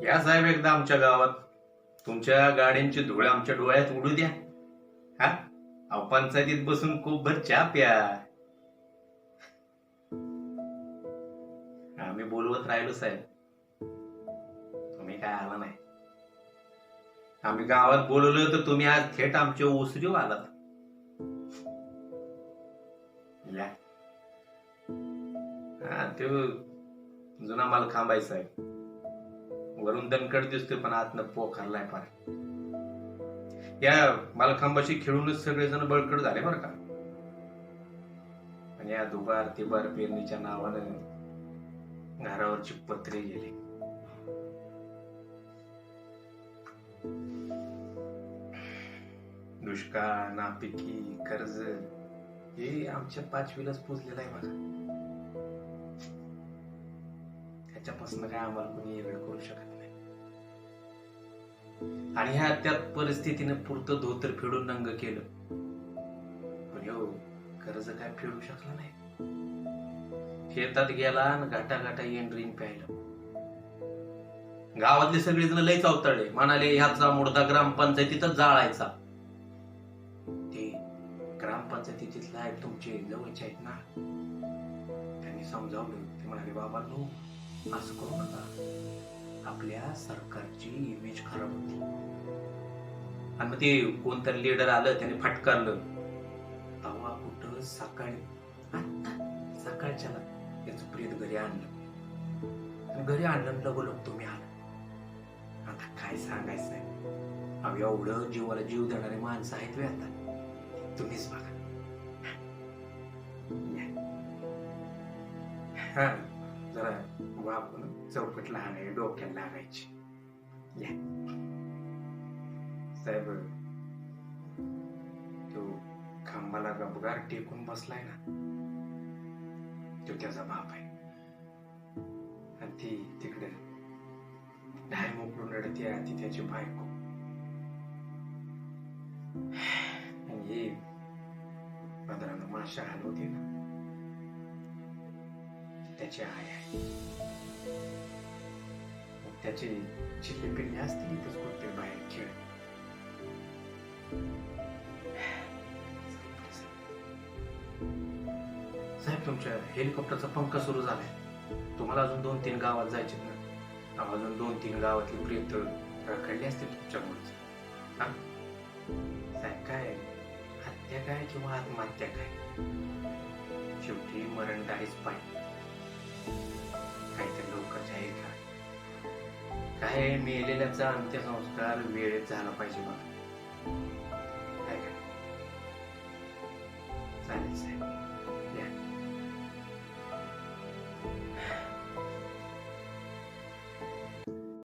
या साहेब एकदा आमच्या गावात. तुमच्या गाड्यांची धूळ आमच्या डोळ्यात उडू द्या. हा अहो, पंचायतीत बसून खूप भर चहा प्या. आम्ही बोलवत राहिलो साहेब, तुम्ही काय आला नाही. आम्ही गावात बोलवलं तर तुम्ही आज थेट आमच्या ओसरीवर आलात. या. हा तो जुना माल खांबाय साहेब. वरून दणकट दिसतोय पण आतनं पोखरलाय फार. या मालखांबाशी खेळूनच सगळेजण बळकट झाले बरं का. आणि या दुबार तिबार पेरणीच्या नावानं घरावरची पत्रे गेली. दुष्काळ, नापिकी, कर्ज हे आमच्या पाचवीलाच पोचलेलं आहे बघा. त्याच्यापासून काय आम्हाला कोणी वेगळं करू शकत नाही. आणि ह्या त्यात परिस्थितीने पुरतं धोतर फेडून नंग केलं, पण हो कर्ज काय फेडू शकला नाही. शेतात गेला आणि घाटा घाटा एंड्रीन प्यायला. गावातले सगळेजण लय चावताळे म्हणाले ह्याचा मुर्दा ग्रामपंचायतीतच जाळायचा. ते ग्रामपंचायतीचे साहेब तुमचे जवळचे आहेत ना, त्यांनी समजावलं. ते म्हणाले बाबा नो असं करू नका, आपल्या सरकारची इमेज खराब होती. आणि मग ते कोणतरी लीडर आलं त्याने फटकारलं. तेव्हा कुठं सकाळच्याला त्याचं प्रेत घरी आणलं. घरी आणलं लगोलग तुम्ही आला. आता काय सांगायचं, अहो एवढं जीवाला जीव देणारे माणसं आहेत वे आता. तुम्हीच बघा. हा जरा आपण चौकट लहान आहे, डोक्याला लागायची. साहेब तो खांबाला गबगार टेकून बसलाय ना, तो त्याचा बाप आहे. आणि ती तिकडे ढाय मोकळून रडते, ती त्याची बायको. आणि हे पदरानं माशा हलवते ना, त्याची आई आहे. त्याचे चिल्ले पिल्ले असतील इथंच कुठे बाहेर खेळ. साहेब तुमच्या हेलिकॉप्टरचा पंखा सुरू झालाय. तुम्हाला अजून 2-3 गावात जायचे ना. अजून 2-3 गावातली प्रेत रखडली असतील तुमच्यामुळेच. हा साहेब काय हत्या काय किंवा आत्महत्या काय, शेवटी मरण आहेच पाहिजे. काहीतरी लवकर जाईल का काय, मेलेल्याचा अंत्यसंस्कार वेळेत झाला पाहिजे बघा. काय काय चालेल साहेब.